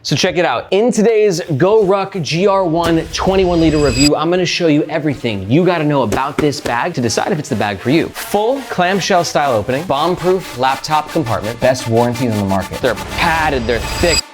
So check it out. In today's Goruck GR1 21 liter review, I'm gonna show you everything you gotta know about this bag to decide if it's the bag for you. Full clamshell style opening, bomb-proof laptop compartment, best warranties on the market. They're padded, they're thick.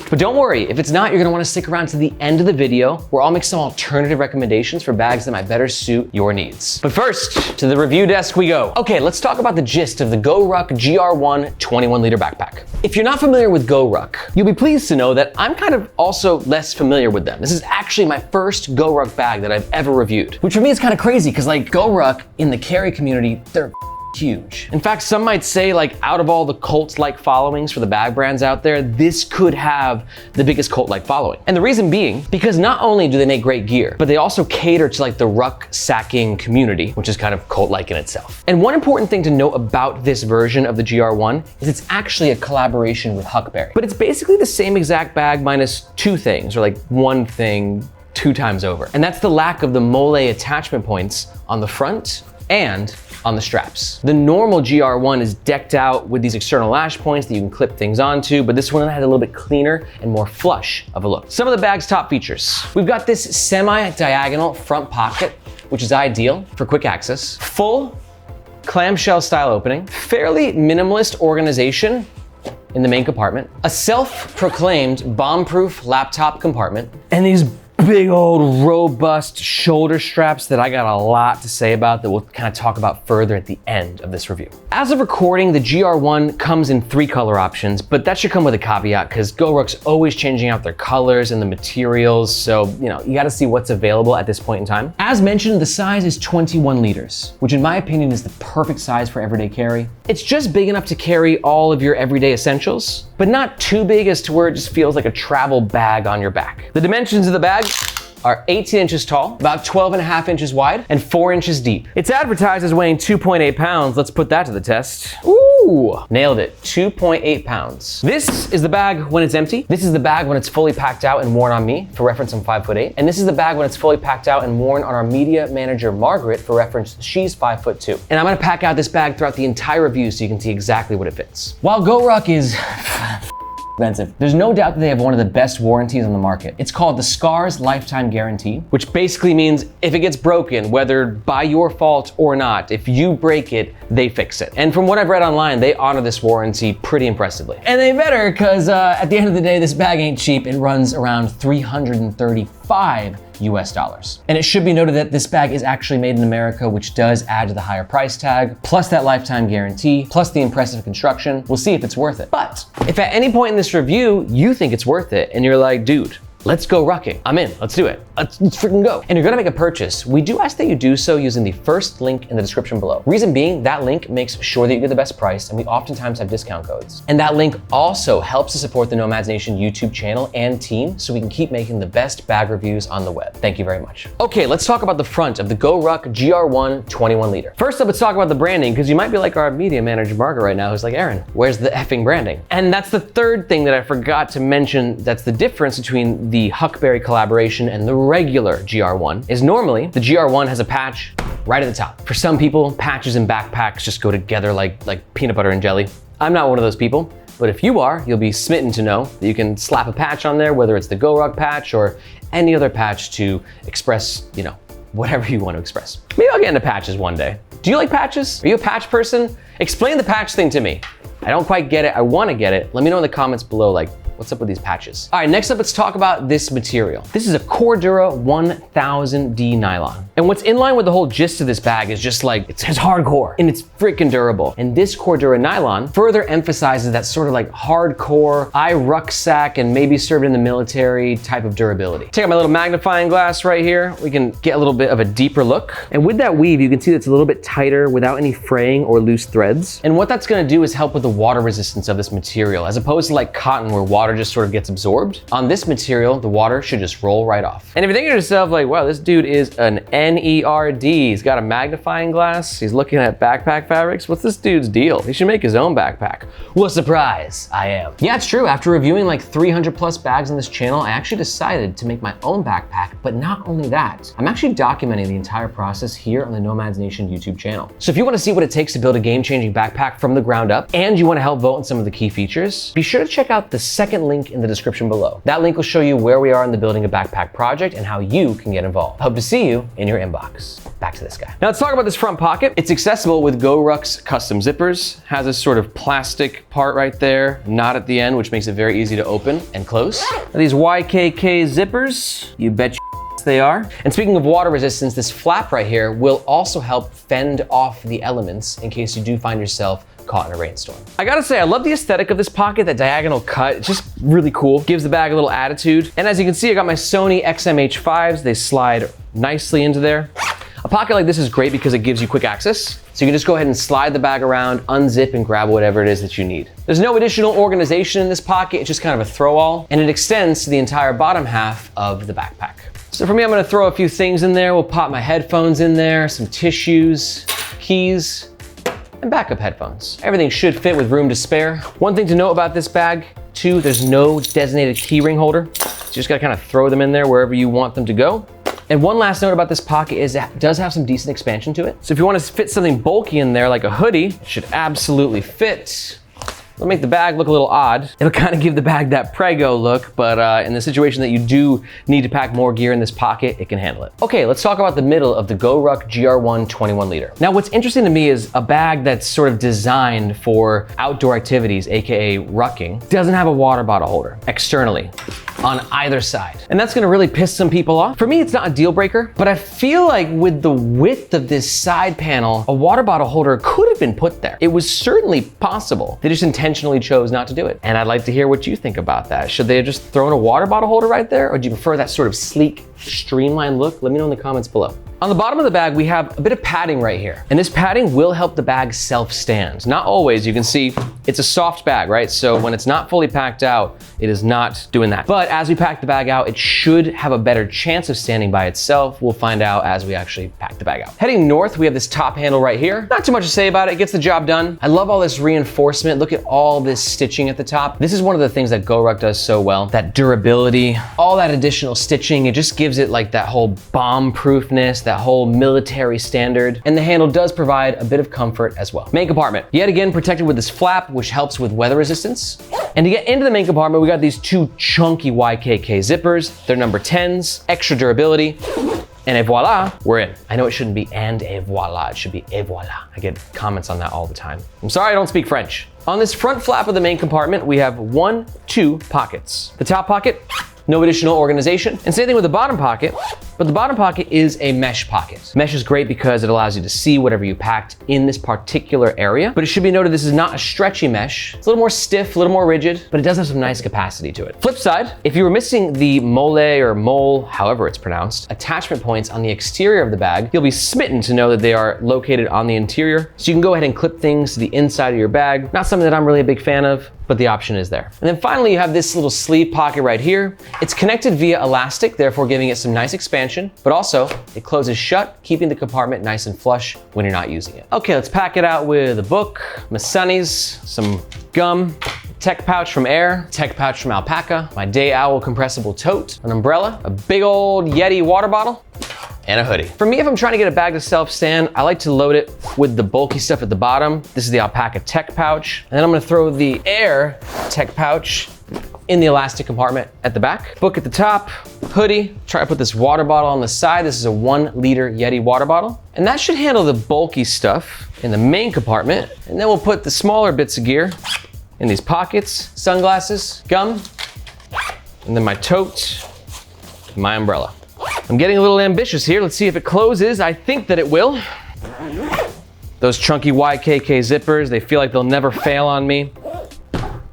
But don't worry, if it's not, you're gonna wanna stick around to the end of the video where I'll make some alternative recommendations for bags that might better suit your needs. But first, to the review desk we go. Okay, let's talk about the gist of the Goruck GR1 21 liter backpack. If you're not familiar with Goruck, you'll be pleased to know that I'm kind of also less familiar with them. This is actually my first Goruck bag that I've ever reviewed, which for me is kind of crazy because like Goruck in the carry community, they're huge. In fact, some might say like out of all the cult-like followings for the bag brands out there, this could have the biggest cult-like following. And the reason being, because not only do they make great gear, but they also cater to like the rucksacking community, which is kind of cult-like in itself. And one important thing to note about this version of the GR1 is it's actually a collaboration with Huckberry. But it's basically the same exact bag minus two things, or like one thing 2 times over. And that's the lack of the mole attachment points on the front and on the straps. The normal GR1 is decked out with these external lash points that you can clip things onto, but this one has a little bit cleaner and more flush of a look. Some of the bag's top features. We've got this semi-diagonal front pocket, which is ideal for quick access. Full clamshell style opening, fairly minimalist organization in the main compartment, a self-proclaimed bomb-proof laptop compartment, and these big old robust shoulder straps that I got a lot to say about that we'll kind of talk about further at the end of this review. As of recording, the GR1 comes in 3 color options, but that should come with a caveat because Goruck's always changing out their colors and the materials, so you gotta see what's available at this point in time. As mentioned, the size is 21 liters, which in my opinion is the perfect size for everyday carry. It's just big enough to carry all of your everyday essentials, but not too big as to where it just feels like a travel bag on your back. The dimensions of the bag are 18 inches tall, about 12.5 inches wide, and 4 inches deep. It's advertised as weighing 2.8 pounds. Let's put that to the test. Ooh, nailed it, 2.8 pounds. This is the bag when it's empty. This is the bag when it's fully packed out and worn on me. For reference, I'm 5'8". And this is the bag when it's fully packed out and worn on our media manager, Margaret. For reference, she's 5'2". And I'm gonna pack out this bag throughout the entire review so you can see exactly what it fits. While Goruck is expensive, there's no doubt that they have one of the best warranties on the market. It's called the Scars Lifetime Guarantee, which basically means if it gets broken, whether by your fault or not, if you break it, they fix it. And from what I've read online, they honor this warranty pretty impressively. And they better, because at the end of the day, this bag ain't cheap. It runs around $335 US. And it should be noted that this bag is actually made in America, which does add to the higher price tag, plus that lifetime guarantee, plus the impressive construction. We'll see if it's worth it. But if at any point in this review, you think it's worth it and you're like, dude, let's go rucking. I'm in, let's do it. Let's freaking go. And you're gonna make a purchase. We do ask that you do so using the first link in the description below. Reason being, that link makes sure that you get the best price, and we oftentimes have discount codes. And that link also helps to support the Nomads Nation YouTube channel and team so we can keep making the best bag reviews on the web. Thank you very much. Okay, let's talk about the front of the Goruck GR1 21 liter. First up, let's talk about the branding, because you might be like our media manager, Margaret, right now, who's like, Aaron, where's the effing branding? And that's the third thing that I forgot to mention that's the difference between the Huckberry collaboration and the regular GR1 is normally the GR1 has a patch right at the top. For some people, patches and backpacks just go together like peanut butter and jelly. I'm not one of those people, but if you are, you'll be smitten to know that you can slap a patch on there, whether it's the Goruck patch or any other patch to express, whatever you want to express. Maybe I'll get into patches one day. Do you like patches? Are you a patch person? Explain the patch thing to me. I don't quite get it. I want to get it. Let me know in the comments below, what's up with these patches? All right, next up, let's talk about this material. This is a Cordura 1000D nylon. And what's in line with the whole gist of this bag is just it's hardcore and it's freaking durable. And this Cordura nylon further emphasizes that sort of hardcore, rucksack and maybe served in the military type of durability. Take out my little magnifying glass right here. We can get a little bit of a deeper look. And with that weave, you can see that it's a little bit tighter without any fraying or loose threads. And what that's gonna do is help with the water resistance of this material, as opposed to cotton where water water just sort of gets absorbed. On this material, the water should just roll right off. And if you're thinking to yourself like, wow, this dude is an NERD. He's got a magnifying glass. He's looking at backpack fabrics. What's this dude's deal? He should make his own backpack. What a surprise, I am. Yeah, it's true. After reviewing like 300 plus bags on this channel, I actually decided to make my own backpack. But not only that, I'm actually documenting the entire process here on the Nomads Nation YouTube channel. So if you want to see what it takes to build a game-changing backpack from the ground up, and you want to help vote on some of the key features, be sure to check out the second link in the description below. That link will show you where we are in the building a backpack project and how you can get involved. Hope to see you in your inbox. Back to this guy. Now let's talk about this front pocket. It's accessible with Goruck's custom zippers. Has this sort of plastic part right there, not at the end, which makes it very easy to open and close. Now these YKK zippers, you bet they are. And speaking of water resistance, this flap right here will also help fend off the elements in case you do find yourself caught in a rainstorm. I gotta say, I love the aesthetic of this pocket, that diagonal cut. It's just really cool. Gives the bag a little attitude. And as you can see, I got my Sony XM-H5s. They slide nicely into there. A pocket like this is great because it gives you quick access. So you can just go ahead and slide the bag around, unzip, and grab whatever it is that you need. There's no additional organization in this pocket. It's just kind of a throw-all, and it extends to the entire bottom half of the backpack. So for me, I'm gonna throw a few things in there. We'll pop my headphones in there, some tissues, keys, and backup headphones. Everything should fit with room to spare. One thing to note about this bag, too, there's no designated key ring holder. So you just gotta kind of throw them in there wherever you want them to go. And one last note about this pocket is it does have some decent expansion to it. So if you want to fit something bulky in there like a hoodie, it should absolutely fit. It'll make the bag look a little odd. It'll kind of give the bag that prego look, but in the situation that you do need to pack more gear in this pocket, it can handle it. Okay, let's talk about the middle of the Goruck GR1 21 liter. Now, what's interesting to me is a bag that's sort of designed for outdoor activities, AKA rucking, doesn't have a water bottle holder externally on either side. And that's gonna really piss some people off. For me, it's not a deal breaker, but I feel like with the width of this side panel, a water bottle holder could have been put there. It was certainly possible. They just intentionally chose not to do it. And I'd like to hear what you think about that. Should they have just thrown a water bottle holder right there? Or do you prefer that sort of sleek, streamlined look? Let me know in the comments below. On the bottom of the bag, we have a bit of padding right here. And this padding will help the bag self-stand. Not always, you can see it's a soft bag, right? So when it's not fully packed out, it is not doing that. But as we pack the bag out, it should have a better chance of standing by itself. We'll find out as we actually pack the bag out. Heading north, we have this top handle right here. Not too much to say about it, it gets the job done. I love all this reinforcement. Look at all this stitching at the top. This is one of the things that Goruck does so well. That durability, all that additional stitching, it just gives it like that whole bomb-proofness, that whole military standard. And the handle does provide a bit of comfort as well. Main compartment, yet again protected with this flap, which helps with weather resistance. And to get into the main compartment, we got these two chunky YKK zippers. They're number 10s, extra durability. And et voila, we're in. I know it shouldn't be and et voila, it should be et voila. I get comments on that all the time. I'm sorry I don't speak French. On this front flap of the main compartment, we have 2 pockets. The top pocket, no additional organization. And same thing with the bottom pocket, but the bottom pocket is a mesh pocket. Mesh is great because it allows you to see whatever you packed in this particular area, but it should be noted this is not a stretchy mesh. It's a little more stiff, a little more rigid, but it does have some nice capacity to it. Flip side, if you were missing the mole, however it's pronounced, attachment points on the exterior of the bag, you'll be smitten to know that they are located on the interior. So you can go ahead and clip things to the inside of your bag. Not something that I'm really a big fan of, but the option is there. And then finally, you have this little sleeve pocket right here. It's connected via elastic, therefore giving it some nice expansion, but also it closes shut, keeping the compartment nice and flush when you're not using it. Okay, let's pack it out with a book, my sunnies, some gum, tech pouch from Air, tech pouch from Alpaca, my Day Owl compressible tote, an umbrella, a big old Yeti water bottle, and a hoodie. For me, if I'm trying to get a bag to self-stand, I like to load it with the bulky stuff at the bottom. This is the Alpaca tech pouch. And then I'm gonna throw the Air tech pouch in the elastic compartment at the back. Book at the top, hoodie. Try to put this water bottle on the side. This is a 1 liter Yeti water bottle. And that should handle the bulky stuff in the main compartment. And then we'll put the smaller bits of gear in these pockets, sunglasses, gum, and then my tote, my umbrella. I'm getting a little ambitious here. Let's see if it closes. I think that it will. Those chunky YKK zippers, they feel like they'll never fail on me.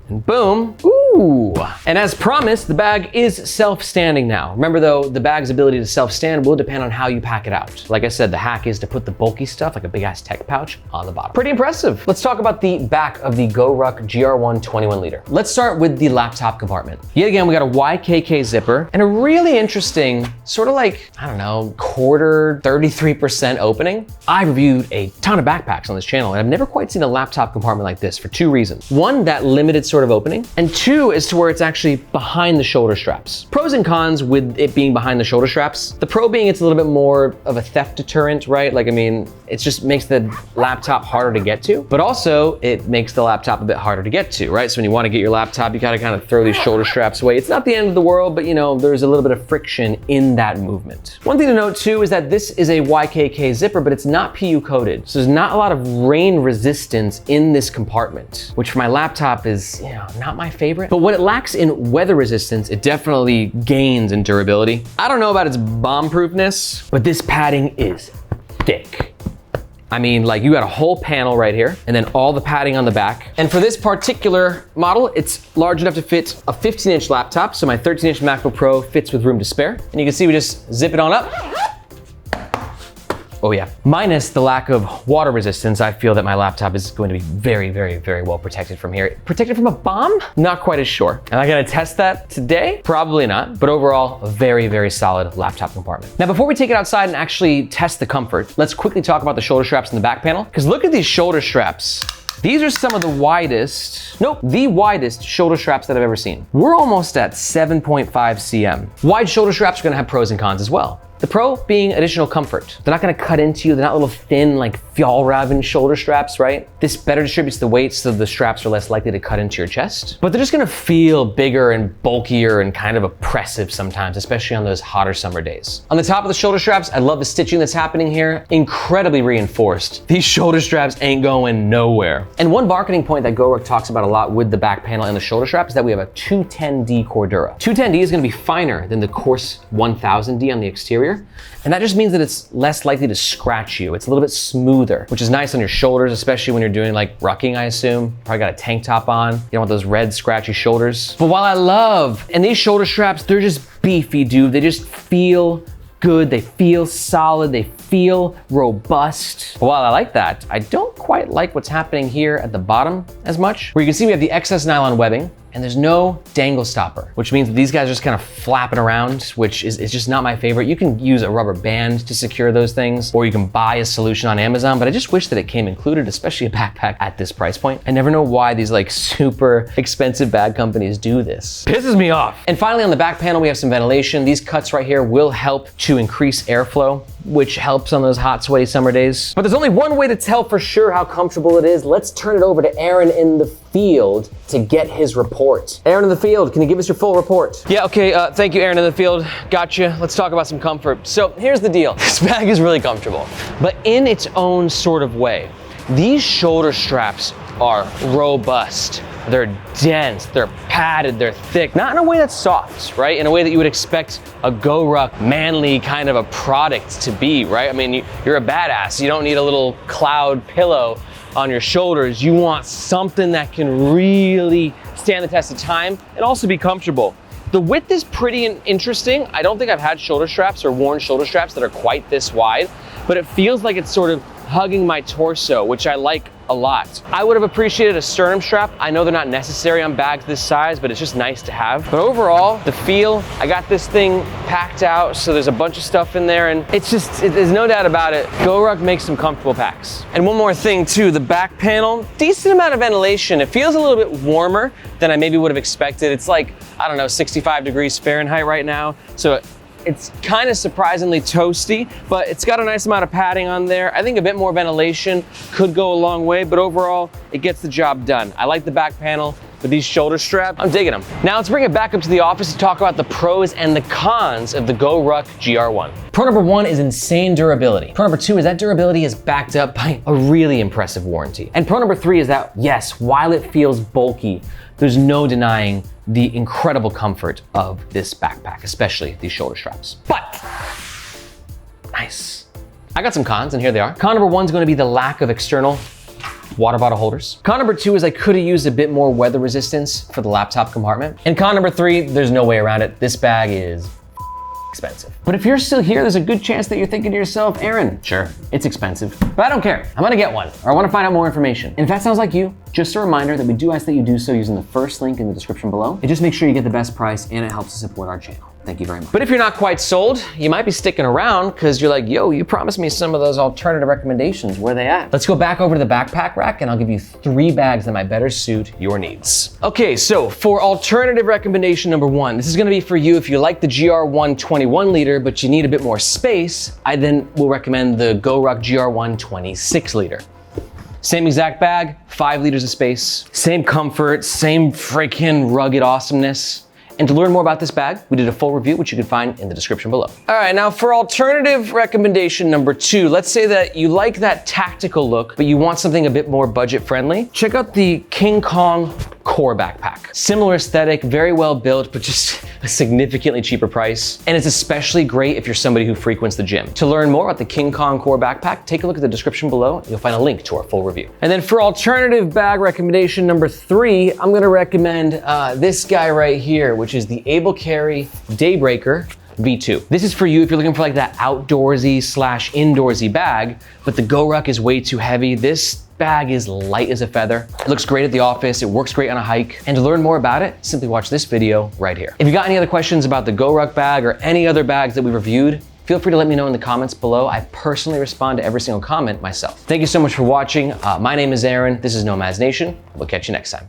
And boom, ooh, Ooh. And as promised, the bag is self-standing now. Remember though, the bag's ability to self-stand will depend on how you pack it out. Like I said, the hack is to put the bulky stuff, like a big ass tech pouch, on the bottom. Pretty impressive. Let's talk about the back of the Goruck GR1 21 liter. Let's start with the laptop compartment. Yet again, we got a YKK zipper and a really interesting, sort of like, I don't know, quarter, 33% opening. I've reviewed a ton of backpacks on this channel and I've never quite seen a laptop compartment like this for two reasons. One, that limited sort of opening, and two, is to where it's actually behind the shoulder straps. Pros and cons with it being behind the shoulder straps. The pro being it's a little bit more of a theft deterrent, right? Like, I mean, it just makes the laptop harder to get to, but also it makes the laptop a bit harder to get to, right? So when you want to get your laptop, you gotta kind of throw these shoulder straps away. It's not the end of the world, but you know, there's a little bit of friction in that movement. One thing to note too is that this is a YKK zipper, but it's not PU coated. So there's not a lot of rain resistance in this compartment, which for my laptop is, you know, not my favorite. But what it lacks in weather resistance, it definitely gains in durability. I don't know about its bomb-proofness, but this padding is thick. I mean, like, you got a whole panel right here and then all the padding on the back. And for this particular model, it's large enough to fit a 15-inch laptop. So my 13-inch MacBook Pro fits with room to spare. And you can see we just zip it on up. Oh yeah. Minus the lack of water resistance, I feel that my laptop is going to be very, very, very well protected from here. Protected from a bomb? Not quite as sure. Am I gonna test that today? Probably not, but overall, a very, very solid laptop compartment. Now, before we take it outside and actually test the comfort, let's quickly talk about the shoulder straps in the back panel, because look at these shoulder straps. These are some of the widest, the widest shoulder straps that I've ever seen. We're almost at 7.5 cm. Wide shoulder straps are gonna have pros and cons as well. The pro being additional comfort. They're not gonna cut into you. They're not little thin, like Fjallraven shoulder straps, right? This better distributes the weight so the straps are less likely to cut into your chest. But they're just gonna feel bigger and bulkier and kind of oppressive sometimes, especially on those hotter summer days. On the top of the shoulder straps, I love the stitching that's happening here. Incredibly reinforced. These shoulder straps ain't going nowhere. And one marketing point that Goruck talks about a lot with the back panel and the shoulder strap is that we have a 210D Cordura. 210D is gonna be finer than the coarse 1000D on the exterior. And that just means that it's less likely to scratch you. It's a little bit smoother, which is nice on your shoulders, especially when you're doing like rucking, I assume. Probably got a tank top on. You don't want those red scratchy shoulders. But while I love, and these shoulder straps, they're just beefy, dude. They just feel good. They feel solid. They feel robust. But while I like that, I don't quite like what's happening here at the bottom as much. Where you can see we have the excess nylon webbing, and there's no dangle stopper, which means that these guys are just kind of flapping around, which is just not my favorite. You can use a rubber band to secure those things, or you can buy a solution on Amazon, but I just wish that it came included, especially a backpack at this price point. I never know why these like super expensive bag companies do this. Pisses me off. And finally, on the back panel, we have some ventilation. These cuts right here will help to increase airflow, which helps on those hot, sweaty summer days. But there's only one way to tell for sure how comfortable it is. Let's turn it over to Aaron in the field to get his report. Aaron in the field, can you give us your full report? Yeah, okay, thank you, Aaron in the field. Gotcha, let's talk about some comfort. So here's the deal. This bag is really comfortable, but in its own sort of way. These shoulder straps are robust. They're dense, they're padded, they're thick. Not in a way that's soft, right? In a way that you would expect a Goruck manly kind of a product to be, right? I mean, you're a badass. You don't need a little cloud pillow on your shoulders. You want something that can really stand the test of time and also be comfortable. The width is pretty interesting. I don't think I've had shoulder straps or worn shoulder straps that are quite this wide, but it feels like it's sort of hugging my torso, which I like a lot. I would have appreciated a sternum strap. I know they're not necessary on bags this size, but it's just nice to have. But overall, the feel, I got this thing packed out, so there's a bunch of stuff in there, and it's just, there's no doubt about it. Goruck makes some comfortable packs. And one more thing too, the back panel, decent amount of ventilation. It feels a little bit warmer than I maybe would have expected. It's like, I don't know, 65 degrees Fahrenheit right now. So it's kind of surprisingly toasty, but it's got a nice amount of padding on there. I think a bit more ventilation could go a long way, but overall, it gets the job done. I like the back panel with these shoulder straps. I'm digging them. Now let's bring it back up to the office to talk about the pros and the cons of the Goruck GR1. Pro number one is insane durability. Pro number two is that durability is backed up by a really impressive warranty. And pro number three is that, yes, while it feels bulky, there's no denying the incredible comfort of this backpack, especially these shoulder straps. But, nice. I got some cons, and here they are. Con number one is going to be the lack of external water bottle holders. Con number 2 is I could have used a bit more weather resistance for the laptop compartment. And con number 3, there's no way around it. This bag is expensive. But if you're still here, there's a good chance that you're thinking to yourself, Aaron, sure, it's expensive, but I don't care. I'm gonna get one, or I wanna find out more information. And if that sounds like you, just a reminder that we do ask that you do so using the first link in the description below. It just makes sure you get the best price and it helps to support our channel. Thank you very much. But if you're not quite sold, you might be sticking around because you're like, yo, you promised me some of those alternative recommendations. Where are they at? Let's go back over to the backpack rack and I'll give you 3 bags that might better suit your needs. Okay, so for alternative recommendation number 1, this is gonna be for you if you like the GR1 21 liter, but you need a bit more space. I then will recommend the Goruck GR1 26 liter. Same exact bag, 5 liters of space, same comfort, same freaking rugged awesomeness. And to learn more about this bag, we did a full review, which you can find in the description below. All right, now for alternative recommendation number 2, let's say that you like that tactical look, but you want something a bit more budget friendly. Check out the King Kong Core backpack. Similar aesthetic, very well built, but just a significantly cheaper price. And it's especially great if you're somebody who frequents the gym. To learn more about the King Kong Core backpack, take a look at the description below. You'll find a link to our full review. And then for alternative bag recommendation number 3, I'm gonna recommend this guy right here, which is the Able Carry Daybreaker V2. This is for you if you're looking for like that outdoorsy / indoorsy bag, but the Goruck is way too heavy. This bag is light as a feather. It looks great at the office. It works great on a hike. And to learn more about it, simply watch this video right here. If you got any other questions about the Goruck bag or any other bags that we reviewed, feel free to let me know in the comments below. I personally respond to every single comment myself. Thank you so much for watching. My name is Aaron. This is Nomads Nation. We'll catch you next time.